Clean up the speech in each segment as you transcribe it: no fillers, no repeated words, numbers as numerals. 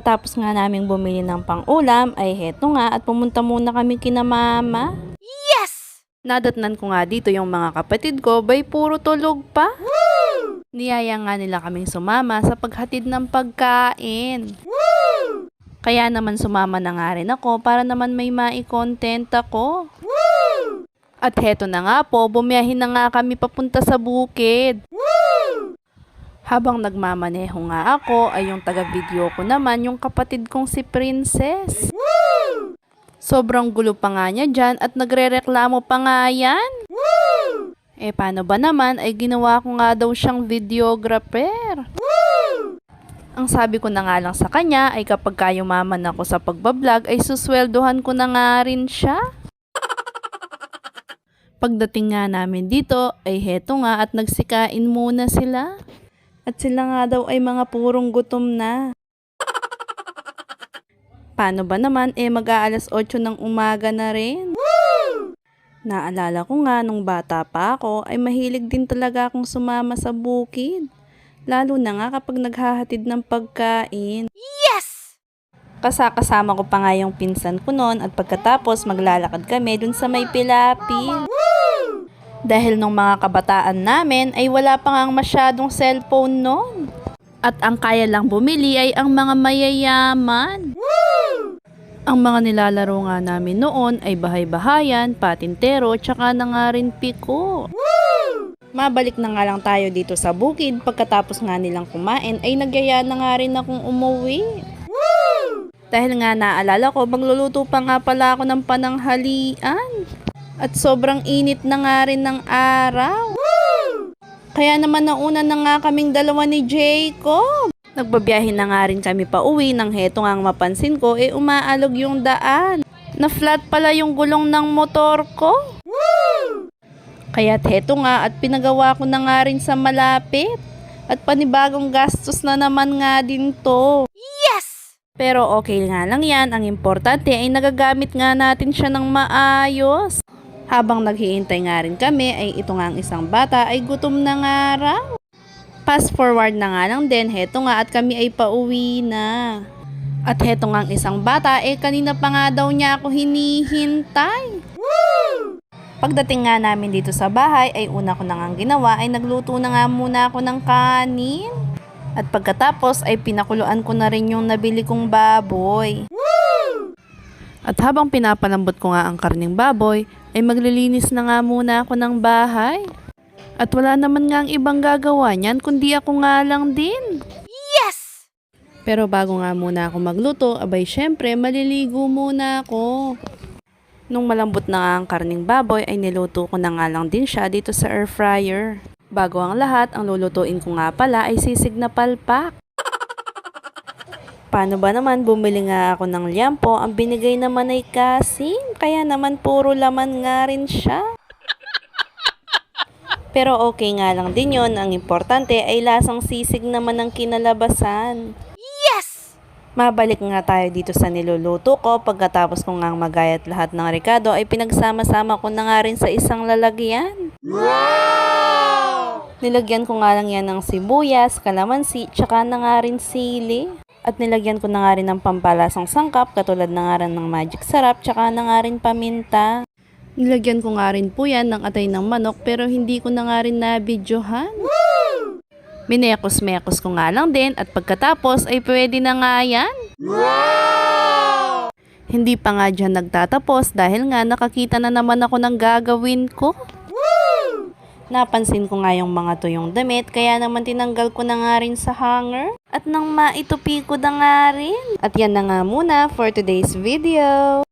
pagkatapos nga naming bumili ng pang-ulam ay heto nga at pumunta muna kami kina mama. Yes! Nadatnan ko nga dito yung mga kapatid ko, bay puro tulog pa. Woo! Niyaya nga nila kaming sumama sa paghatid ng pagkain. Woo! Kaya naman sumama na nga rin ako para naman may mai-content ako. Woo! At heto na nga po, bumiyahin na nga kami papunta sa bukid. Woo! Habang nagmamaneho nga ako ay yung taga-video ko naman yung kapatid kong si Princess. Woo! Sobrang gulo pa nga niya dyan at nagrereklamo pa nga yan. Woo! Paano ba naman ay ginawa ko nga daw siyang videographer. Woo! Ang sabi ko na nga lang sa kanya ay kapag kayumaman ako sa pagbablog ay susweldohan ko na nga rin siya. Pagdating nga namin dito ay heto nga at nagsikain muna sila. At sila nga daw ay mga purong gutom na. Paano ba naman mag-aalas 8 ng umaga na rin? Woo! Naalala ko nga nung bata pa ako ay mahilig din talaga akong sumama sa bukid. Lalo na nga kapag naghahatid ng pagkain. Yes! Kasama ko pa nga yung pinsan ko noon at pagkatapos maglalakad kami dun sa may pilapil. Woo! Dahil nung mga kabataan namin ay wala pa nga masyadong cellphone noon. At ang kaya lang bumili ay ang mga mayayaman. Woo! Ang mga nilalaro nga namin noon ay bahay-bahayan, patintero, tsaka na nga rin piko. Woo! Mabalik na nga lang tayo dito sa bukid pagkatapos nga nilang kumain ay nagyaya na nga rin akong umuwi. Woo! Dahil nga naalala ko, magluluto pa nga pala ako ng pananghalian. At sobrang init na nga rin ng araw. Woo! Kaya naman nauna na nga kaming dalawa ni Jacob. Nagbabiyahe na nga rin kami pa uwi nang heto nga ang mapansin ko umaalog yung daan. Na flat pala yung gulong ng motor ko. Woo! Kaya't heto nga at pinagawa ko na nga rin sa malapit. At panibagong gastos na naman nga din to. Yes! Pero okay nga lang yan. Ang importante ay nagagamit nga natin siya ng maayos. Habang naghihintay nga rin kami ay ito nga ang isang bata ay gutom na nga raw. Fast forward na nga lang din, heto nga at kami ay pauwi na. At heto nga ang isang bata kanina pa nga daw niya ako hinihintay. Woo! Pagdating nga namin dito sa bahay ay una ko na nga ginawa ay nagluto na nga muna ako ng kanin. At pagkatapos ay pinakuluan ko na rin yung nabili kong baboy. Woo! At habang pinapalambot ko nga ang karning baboy, ay maglilinis na nga muna ako ng bahay. At wala naman nga ang ibang gagawa niyan kundi ako nga lang din. Yes! Pero bago nga muna ako magluto, abay syempre maliligo muna ako. Nung malambot na nga ang karning baboy ay niluto ko na nga lang din siya dito sa air fryer. Bago ang lahat, ang lulutuin ko nga pala ay sisig na palpak. Paano ba naman bumili nga ako ng liampo, ang binigay naman ay kasim, kaya naman puro laman nga rin siya. Pero okay nga lang din yon, ang importante ay lasang sisig naman ang kinalabasan. Yes! Mabalik nga tayo dito sa niluluto ko, pagkatapos ko nga magayat lahat ng rekado ay pinagsama-sama ko na nga rin sa isang lalagyan. Wow! Nilagyan ko nga lang yan ng sibuyas, kalamansi, tsaka na nga rin sili. At nilagyan ko na nga rin ng pampalasang sangkap, katulad na nga rin ng magic sarap, tsaka na nga rin paminta. Nilagyan ko nga rin po yan ng atay ng manok, pero hindi ko na nga rin nabidyohan. Woo! Minekos-mekos ko nga lang din, at pagkatapos ay pwede na nga yan. Wow! Hindi pa nga dyan nagtatapos dahil nga nakakita na naman ako ng gagawin ko. Woo! Napansin ko nga yung mga tuyong damit, kaya naman tinanggal ko na nga rin sa hanger. At nang maitupi ko na nga rin. At yan na nga muna for today's video.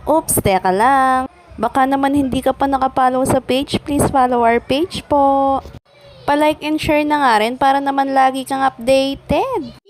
Oops, teka lang. Baka naman hindi ka pa nakapollow sa page, please follow our page po. Pa-like and share na nga rin para naman lagi kang updated.